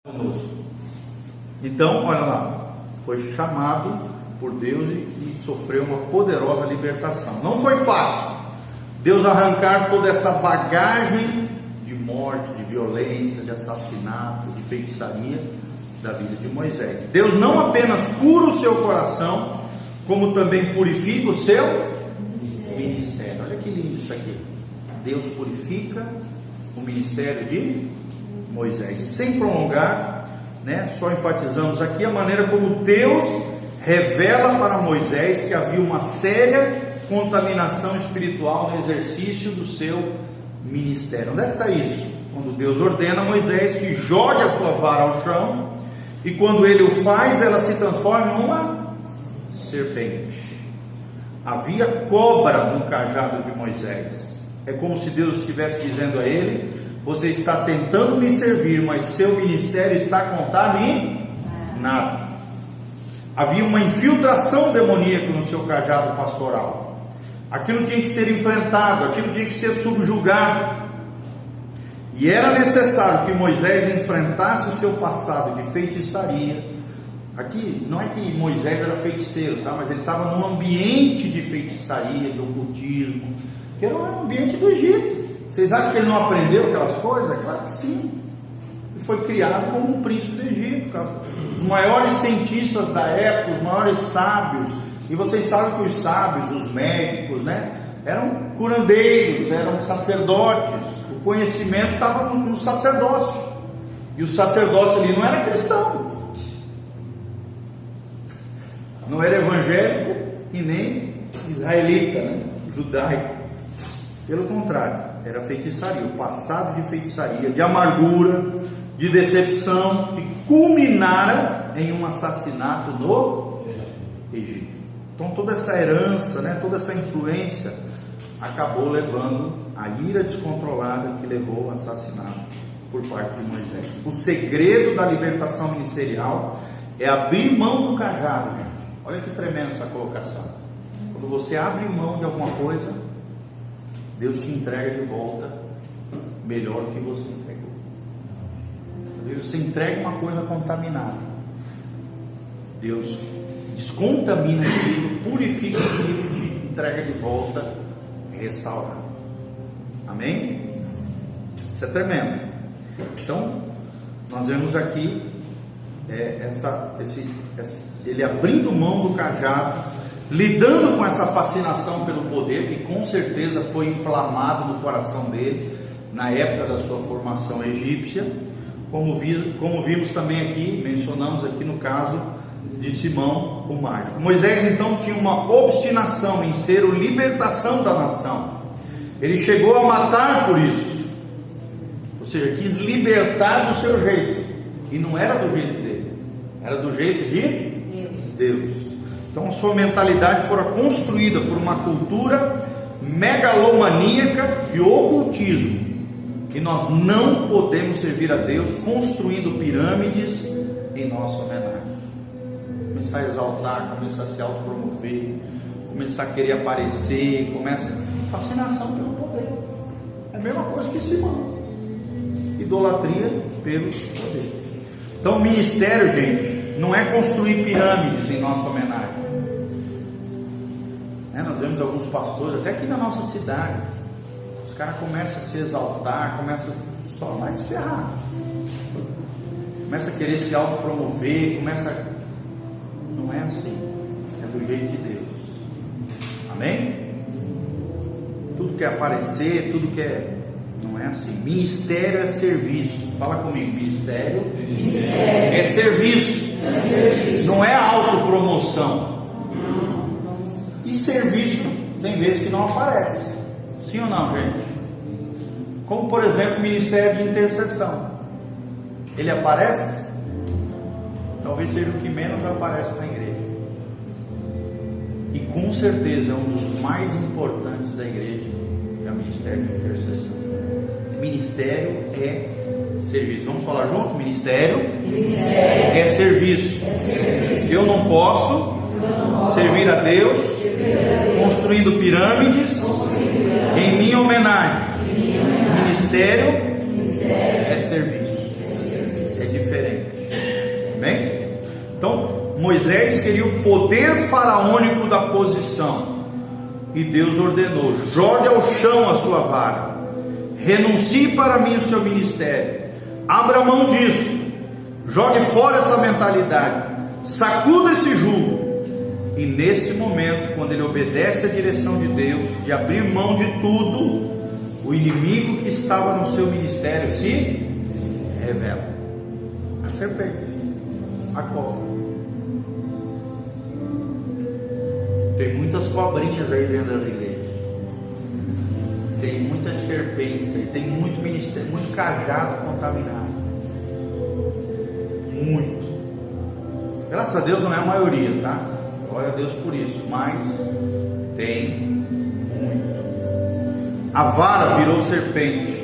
conosco. Então, olha lá, foi chamado por Deus e sofreu uma poderosa libertação. Não foi fácil Deus arrancar toda essa bagagem de morte, de violência, de assassinato, de feitiçaria da vida de Moisés. Deus não apenas cura o seu coração, como também purifica o seu ministério. Olha que lindo isso aqui. Deus purifica o ministério de Moisés. E sem prolongar, só enfatizamos aqui a maneira como Deus revela para Moisés que havia uma séria contaminação espiritual no exercício do seu ministério. Onde é que está isso? Quando Deus ordena a Moisés que jogue a sua vara ao chão, e quando ele o faz, ela se transforma em uma serpente. Havia cobra no cajado de Moisés. É como se Deus estivesse dizendo a ele: você está tentando me servir, mas seu ministério está contaminado. Havia uma infiltração demoníaca no seu cajado pastoral. Aquilo tinha que ser enfrentado, aquilo tinha que ser subjugado. E era necessário que Moisés enfrentasse o seu passado de feitiçaria. Aqui não é que Moisés era feiticeiro, mas ele estava num ambiente de feitiçaria, de ocultismo, que era um ambiente do Egito. Vocês acham que ele não aprendeu aquelas coisas? Claro que sim. Ele foi criado como um príncipe do Egito, os maiores cientistas da época, os maiores sábios. E vocês sabem que os sábios, os médicos, eram curandeiros, eram sacerdotes. O conhecimento estava no sacerdócio. E o sacerdócio ali não era cristão, não era evangélico e nem israelita, judaico. Pelo contrário, era feitiçaria, o passado de feitiçaria, de amargura, de decepção, que culminara em um assassinato no Egito. Então toda essa herança, toda essa influência acabou levando a ira descontrolada que levou ao assassinato por parte de Moisés. O segredo da libertação ministerial é abrir mão do cajado, gente. Olha que tremenda essa colocação. Quando você abre mão de alguma coisa, Deus te entrega de volta melhor do que você entregou. Deus, você entrega uma coisa contaminada, Deus descontamina aquilo, purifica aquilo, te entrega de volta restaurado. Amém? Isso é tremendo. Então, nós vemos aqui ele abrindo mão do cajado, lidando com essa fascinação pelo poder, que com certeza foi inflamado no coração dele na época da sua formação egípcia, como vimos também aqui, mencionamos aqui no caso de Simão o mágico. Moisés então tinha uma obstinação em ser a libertação da nação. Ele chegou a matar por isso, ou seja, quis libertar do seu jeito, e não era do jeito dele, era do jeito de Deus. Então a sua mentalidade fora construída por uma cultura megalomaníaca de ocultismo, e nós não podemos servir a Deus construindo pirâmides em nossa homenagem. Começar a exaltar, começar a se autopromover, começar a querer aparecer, fascinação pelo poder. É a mesma coisa que Simão, idolatria pelo poder. Então o ministério, gente, não é construir pirâmides em nossa homenagem. Nós vemos alguns pastores, até aqui na nossa cidade, os caras começam a se exaltar, começam só mais se ferrar, começa a querer se autopromover, não é assim, é do jeito de Deus. Amém? Tudo quer aparecer, não é assim. Ministério é serviço. Fala comigo, ministério é serviço. Não é autopromoção. E serviço tem vezes que não aparece. Sim ou não, gente? Como por exemplo o ministério de intercessão. Ele aparece? Talvez seja o que menos aparece na igreja. E com certeza é um dos mais importantes da igreja, é o ministério de intercessão. Ministério é serviço. Vamos falar junto? Ministério é serviço. Eu não posso servir a Deus construindo pirâmides em minha homenagem. Ministério é serviço. É diferente. Amém? Então, Moisés queria o poder faraônico da posição, e Deus ordenou: jogue ao chão a sua vara, renuncie para mim o seu ministério, abra mão disso, jogue fora essa mentalidade, sacuda esse jugo. E nesse momento, quando ele obedece à direção de Deus, de abrir mão de tudo, o inimigo que estava no seu ministério se revela. A serpente, a cobra. Tem muitas cobrinhas aí dentro das igrejas, tem muitas serpentes aí, tem muito ministério, muito cajado contaminado, muito. Graças a Deus não é a maioria, tá? Glória a Deus por isso, mas tem muito. A vara virou serpente.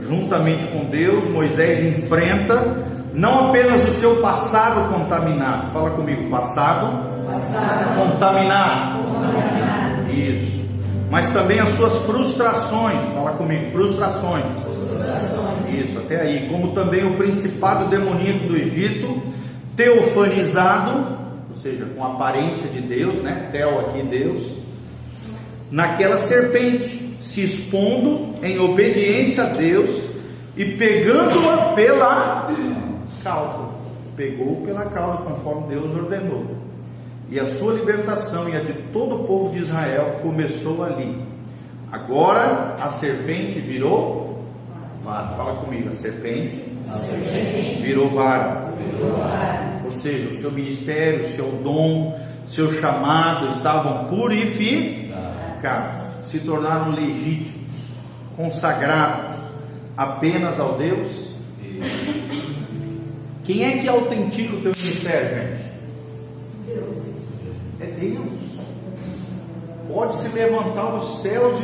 Juntamente com Deus, Moisés enfrenta não apenas o seu passado contaminado. Fala comigo, passado contaminado. Isso. Mas também as suas frustrações. Fala comigo, frustrações. Isso, até aí. Como também o principado demoníaco do Egito, teofanizado, ou seja, com a aparência de Deus, né? Teo aqui, Deus, naquela serpente, se expondo em obediência a Deus e pegando-a pela cauda. Pegou pela cauda, conforme Deus ordenou. E a sua libertação e a de todo o povo de Israel começou ali. Agora a serpente virou vara. Fala comigo, a serpente virou vara. Ou seja, o seu ministério, o seu dom, seu chamado estavam purificados, se tornaram legítimos, consagrados apenas ao Deus. Quem é que autentica o teu ministério, gente? Deus. É Deus. Pode se levantar os céus,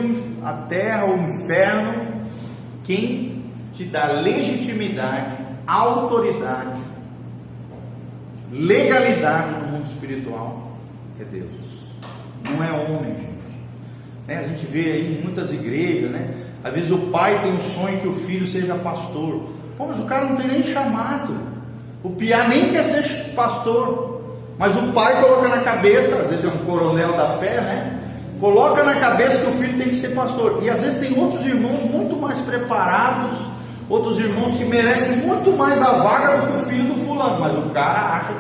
a terra, o inferno. Quem te dá legitimidade, autoridade, legalidade no mundo espiritual é Deus, não é homem, gente. A gente vê aí em muitas igrejas, né? Às vezes o pai tem um sonho que o filho seja pastor. Pô, mas o cara não tem nem chamado, o piá nem quer ser pastor, mas o pai coloca na cabeça, às vezes é um coronel da fé, né? Coloca na cabeça que o filho tem que ser pastor. E às vezes tem outros irmãos muito mais preparados, outros irmãos que merecem muito mais a vaga do que o filho do fulano, mas o cara acha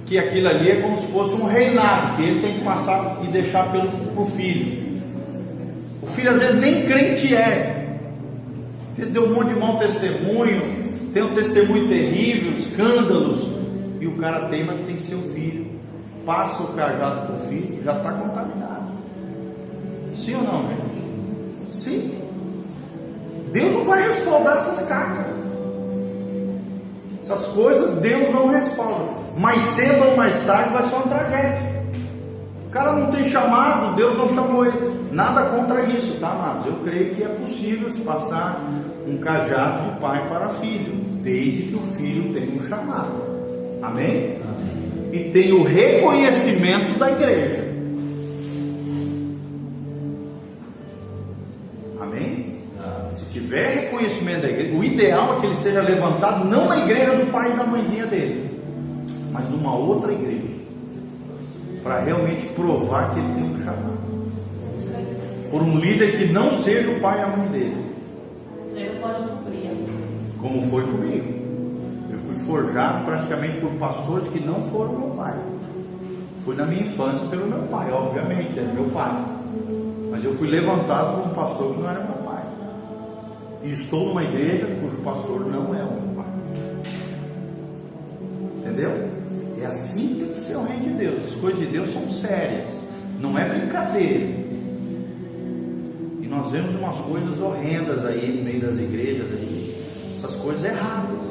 que aquilo ali é como se fosse um reinado, que ele tem que passar e deixar pro filho. O filho às vezes nem crente é, às vezes deu um monte de mau testemunho, tem um testemunho terrível, escândalos, e o cara teima que tem que ser o filho, passa o cajado pro filho, já está contaminado. Sim ou não, gente? Sim. Deus não vai respaldar essas cartas, essas coisas Deus não respalda. Mais cedo ou mais tarde vai ser uma tragédia. O cara não tem chamado, Deus não chamou ele. Nada contra isso, tá, amados? Eu creio que é possível se passar um cajado de pai para filho, desde que o filho tenha um chamado. Amém? E tenha o reconhecimento da igreja. Amém? Se tiver reconhecimento da igreja, o ideal é que ele seja levantado não na igreja do pai e da mãezinha dele, mas numa outra igreja, para realmente provar que ele tem um chamado, por um líder que não seja o pai e a mãe dele. Ele pode cumprir. Como foi comigo. Eu fui forjado praticamente por pastores que não foram meu pai. Fui na minha infância pelo meu pai, obviamente, era meu pai, mas eu fui levantado por um pastor que não era meu pai, e estou numa igreja cujo pastor não é o meu pai. Entendeu? É assim que tem que ser o reino de Deus. As coisas de Deus são sérias, não é brincadeira. E nós vemos umas coisas horrendas aí no meio das igrejas aí, essas coisas erradas.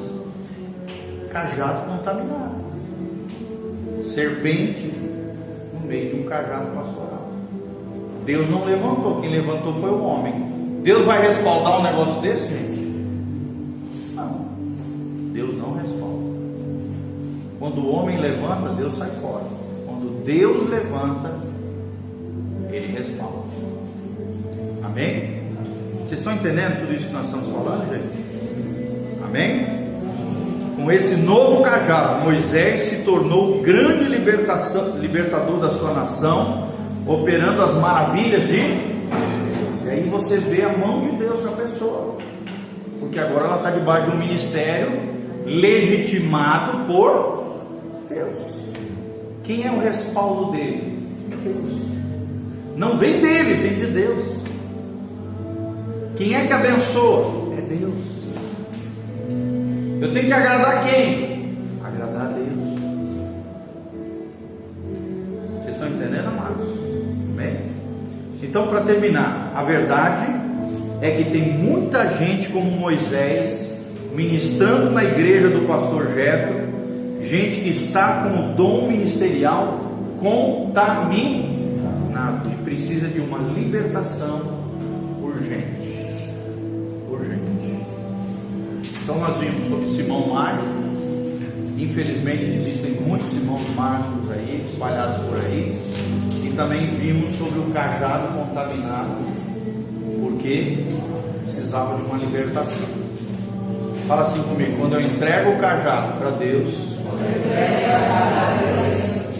Cajado contaminado, serpente no meio de um cajado pastoral. Deus não levantou, quem levantou foi o homem. Deus vai respaldar um negócio desse, gente? Não, Deus não respalda. Quando o homem levanta, Deus sai fora. Quando Deus levanta, Ele respalda. Amém? Vocês estão entendendo tudo isso que nós estamos falando, gente? Amém? com esse novo cajado, Moisés se tornou o grande libertador da sua nação, operando as maravilhas de Deus. E aí você vê a mão de Deus na pessoa, porque agora ela está debaixo de um ministério legitimado por Deus. Quem é o respaldo dele? Deus. Não vem dele, vem de Deus. Quem é que abençoa? É Deus. Eu tenho que agradar quem? Agradar a Deus. Vocês estão entendendo, amados? Bem? Então, para terminar, a verdade é que tem muita gente como Moisés ministrando na igreja do pastor Jetro, gente que está com o dom ministerial contaminado e precisa de uma libertação urgente. Então nós vimos sobre Simão Mágico. Infelizmente existem muitos Simões mágicos aí, espalhados por aí. E também vimos sobre o cajado contaminado, porque precisava de uma libertação. Fala assim comigo: quando eu entrego o cajado para Deus,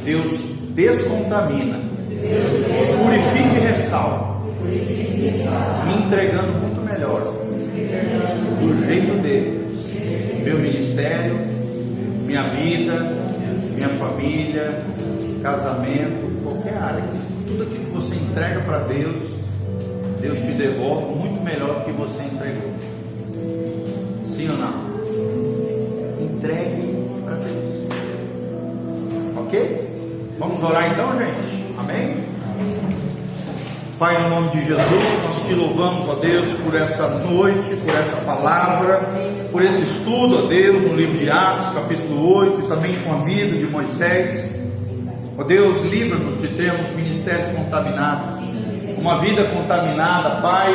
Deus descontamina, purifica e restaura, me entregando muito melhor, do jeito dele, meu ministério, minha vida, minha família, casamento, qualquer área. Tudo aquilo que você entrega para Deus, Deus te devolve muito melhor do que você entregou. Sim ou não? Entregue para Deus. Ok? Vamos orar então, gente? Amém? Pai, no nome de Jesus, nós te louvamos, ó Deus, por essa noite, por essa palavra, por esse estudo, ó Deus, no livro de Atos, capítulo 8, e também com a vida de Moisés. Ó Deus, livra-nos de termos ministérios contaminados, uma vida contaminada, Pai,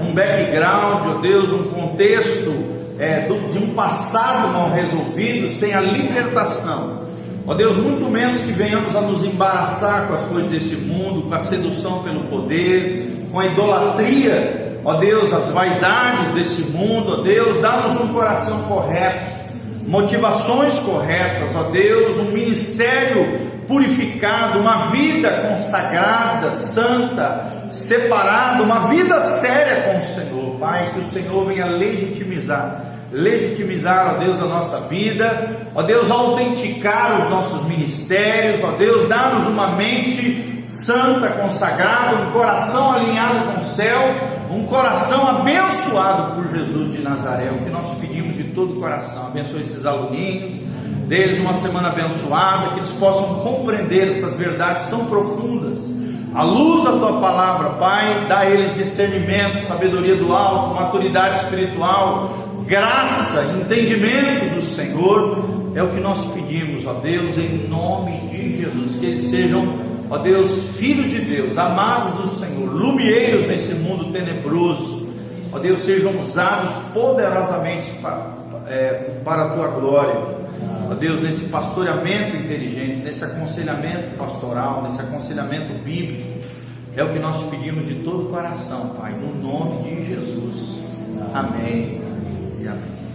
um background, ó Deus, um contexto de um passado mal resolvido, sem a libertação. Ó Deus, muito menos que venhamos a nos embaraçar com as coisas desse mundo, com a sedução pelo poder, com a idolatria, ó Deus, as vaidades desse mundo. Ó Deus, dá-nos um coração correto, motivações corretas, ó Deus, um ministério purificado, uma vida consagrada, santa, separada, uma vida séria com o Senhor. Pai, que o Senhor venha legitimizar, ó Deus, a nossa vida, ó Deus, autenticar os nossos ministérios, ó Deus, dá-nos uma mente santa, consagrada, um coração alinhado com o céu, um coração abençoado por Jesus de Nazaré. O que nós pedimos de todo o coração: abençoe esses aluninhos, deles uma semana abençoada, que eles possam compreender essas verdades tão profundas à luz da tua palavra. Pai, dá a eles discernimento, sabedoria do alto, maturidade espiritual, graça, entendimento do Senhor. É o que nós pedimos, ó Deus, em nome de Jesus. Que eles sejam, ó Deus, filhos de Deus, amados do Senhor, lumieiros nesse mundo tenebroso. Ó Deus, sejam usados poderosamente para a tua glória. Ó Deus, nesse pastoreamento inteligente, nesse aconselhamento pastoral, nesse aconselhamento bíblico. É o que nós pedimos de todo o coração, Pai, no nome de Jesus. Amém.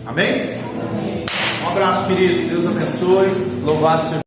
Amém? Um abraço, querido. Deus abençoe. Louvado seja